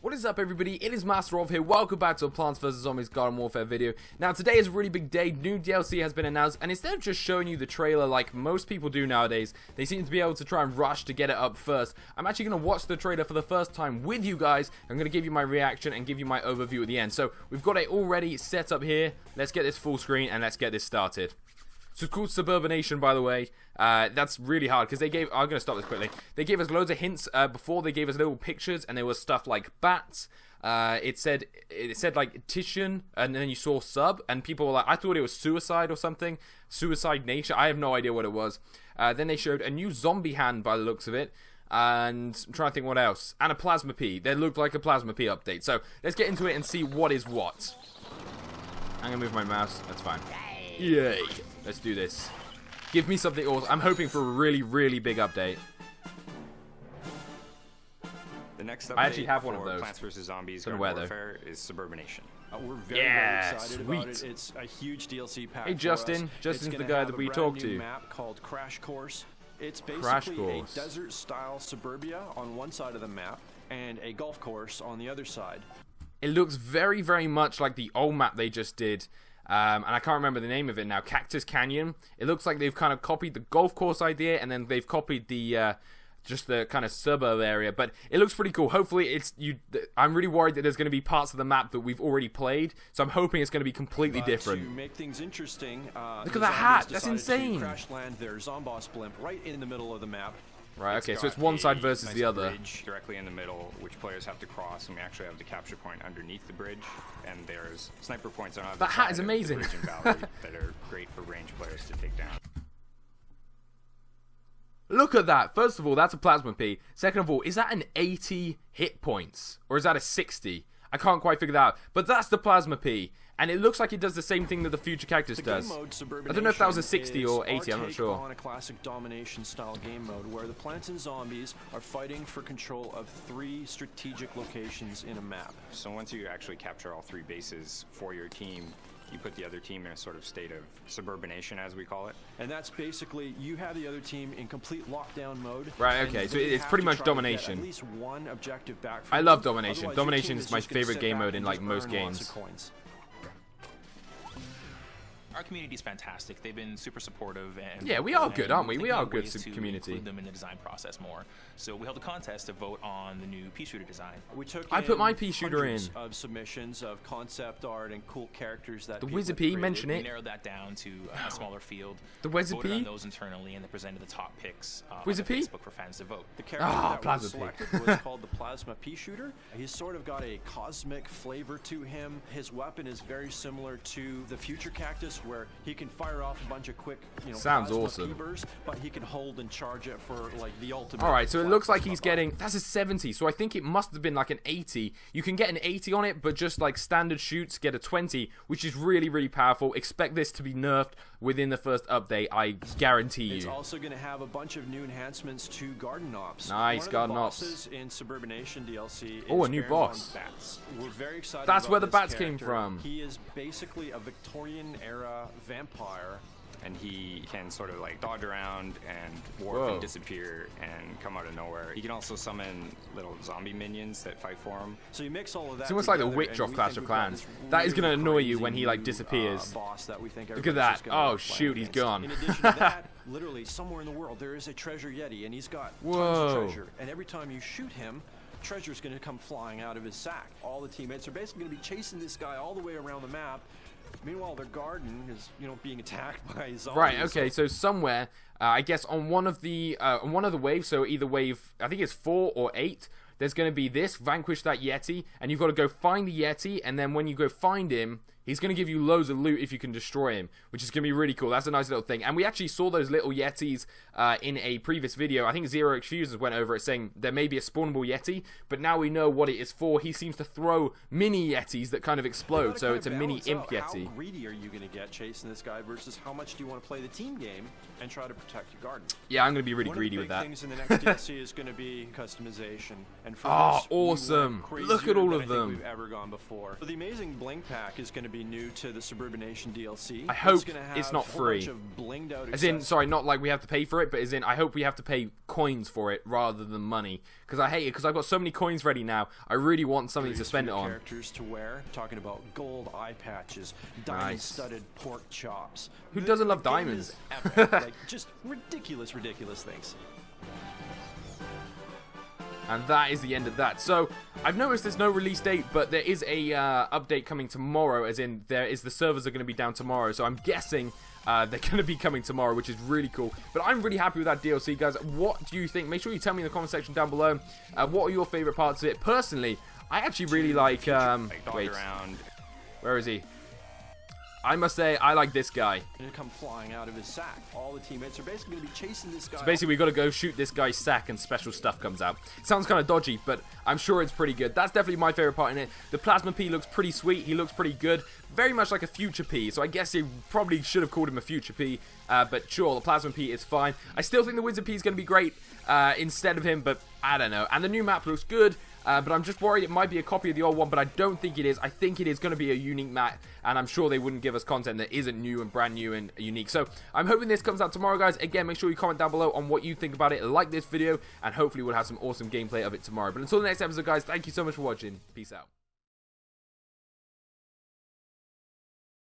What is up, everybody? It is Master of here. Welcome back to a Plants vs Zombies Garden Warfare video. Now today is a really big day. New DLC has been announced, and instead of just showing you the trailer like most people do nowadays, they seem to be able to try and rush to get it up first. I'm actually going to watch the trailer for the first time with you guys. I'm going to give you my reaction and give you my overview at the end. So we've got it already set up here. Let's get this full screen and let's get this started. So it's called Suburbination, by the way. That's really hard because they gave. I'm going to stop this quickly. They gave us loads of hints before. They gave us little pictures, and there was stuff like bats. It said like Titian, and then you saw sub, and people were like, I thought it was suicide or something. Suicide Nation. I have no idea what it was. Then they showed a new zombie hand by the looks of it. And I'm trying to think what else. And a plasma P. They looked like a plasma P update. So let's get into it and see what is what. I'm going to move my mouse. That's fine. Yay. Let's do this. Give me something awesome. I'm hoping for a really, really big update. The next update I actually have one of those. Plants vs Zombies Garden Warfare is Suburbination. We're very excited about it. It's a huge DLC pack. Hey, Justin. Justin's the guy that we talked to. It's going to have a brand new map called Crash Course. It's basically a desert-style suburbia on one side of the map and a golf course on the other side. It looks very, very much like the old map they just did. And I can't remember the name of it now. Cactus Canyon. It looks like they've kind of copied the golf course idea, and then they've copied the just the kind of suburb area. But it looks pretty cool. Hopefully, it's you. I'm really worried that there's going to be parts of the map that we've already played, so I'm hoping it's going to be completely different. To make things interesting, look at that hat. That's insane. Crash land their Zomboss blimp right in the middle of the map. Right, okay, so it's one side versus the other. Bridge directly in the middle, which players have to cross, and we actually have the capture point underneath the bridge, and there's sniper points on either that hat side is of amazing. the bridge and valley that are great for ranged players to take down. Look at that. First of all, that's a plasma P. Second of all, is that an 80 hit points? Or is that a 60? I can't quite figure that out. But that's the plasma P. And it looks like it does the same thing that the future cactus does. I don't know if that was a 60 or 80, I'm not sure. On a classic domination style game mode where the plants and zombies are fighting for control of 3 strategic locations in a map. So once you actually capture all 3 bases for your team, you put the other team in a sort of state of suburbination, as we call it. And that's basically, you have the other team in complete lockdown mode. Right, okay, so it's pretty much domination. At least one objective back I love domination. Domination is my favorite game mode in like most games. Our community is fantastic. They've been super supportive, and yeah, we are good, aren't we? We are a good community. Include them in the design process more. So we held a contest to vote on the new pea shooter design. I put my pea shooter in. Of submissions of concept art and cool characters that the Wizard Pea, mention it. We narrowed that down to a smaller field. The Wizard Pea. Voted on those internally, and they presented the top picks on Facebook for fans to vote. The character that was selected was called the Plasma Pea Shooter. He's sort of got a cosmic flavor to him. His weapon is very similar to the future cactus, where he can fire off a bunch of quick, sounds awesome. Bursts, but he can hold and charge it for like the ultimate. All right, so it looks like he's getting, that's a 70, so I think it must have been like an 80. You can get an 80 on it, but just like standard shoots get a 20, which is really, really powerful. Expect this to be nerfed within the first update, I guarantee you. It's also going to have a bunch of new enhancements to Garden Ops. Nice, Garden Ops. In Suburbination DLC. Oh, a new boss. Bats. We're very excited. That's about where the this bats character. came from. He is basically a Victorian era vampire. And he can sort of like dodge around and warp and disappear and come out of nowhere. He can also summon little zombie minions that fight for him. So you mix all of that. It's almost like the witch off Clash of Clans. That is going to annoy you when he like disappears. Look at that. Oh shoot, he's gone. In addition to that, literally somewhere in the world there is a treasure yeti, and he's got tons of treasure. And every time you shoot him, treasure's going to come flying out of his sack. All the teammates are basically going to be chasing this guy all the way around the map. Meanwhile, their garden is, being attacked by zombies. Right. Okay. So somewhere, I guess on one of the waves. So either wave, I think it's 4 or 8. There's going to be this vanquish that yeti, and you've got to go find the yeti. And then when you go find him, he's going to give you loads of loot if you can destroy him, which is going to be really cool. That's a nice little thing. And we actually saw those little yetis in a previous video. I think Zero Exfuses went over it saying there may be a spawnable yeti, but now we know what it is for. He seems to throw mini yetis that kind of explode, so it's a mini imp yeti. How greedy are you going to get chasing this guy versus how much do you want to play the team game and try to protect your garden? Yeah, I'm going to be really greedy with that. One of the big things in the next DLC is going to be customization. And for awesome. Look at all of them. We've ever gone before. So the amazing bling pack is going to to be new to the Suburbination DLC. I hope gonna have it's not a whole free. bunch of blinged out As in, accessories. sorry, not like we have to pay for it, but as in, I hope we have to pay coins for it rather than money. Because I hate it, because I've got so many coins ready now. I really want something to spend it on. Characters to wear, talking about gold eye patches, diamond-studded pork chops. Who doesn't love The game diamonds? is epic. Like, just ridiculous things. And that is the end of that. So, I've noticed there's no release date, but there is a update coming tomorrow, as in, the servers are going to be down tomorrow, so I'm guessing they're going to be coming tomorrow, which is really cool. But I'm really happy with that DLC, guys. What do you think? Make sure you tell me in the comment section down below. What are your favorite parts of it? Personally, I actually really like, wait, around. where is he? I must say, I like this guy. Gonna come flying out of his sack. All the teammates are basically gonna be chasing this guy. So basically, we got to go shoot this guy's sack and special stuff comes out. It sounds kind of dodgy, but I'm sure it's pretty good. That's definitely my favorite part in it. The Plasma P looks pretty sweet. He looks pretty good. Very much like a Future P, so I guess you probably should have called him a Future P, but sure, the Plasma P is fine. I still think the Wizard P is going to be great instead of him, but I don't know. And the new map looks good. But I'm just worried it might be a copy of the old one, but I don't think it is. I think it is going to be a unique map, and I'm sure they wouldn't give us content that isn't new and brand new and unique. So I'm hoping this comes out tomorrow, guys. Again, make sure you comment down below on what you think about it, like this video, and hopefully we'll have some awesome gameplay of it tomorrow. But until the next episode, guys, thank you so much for watching. Peace out.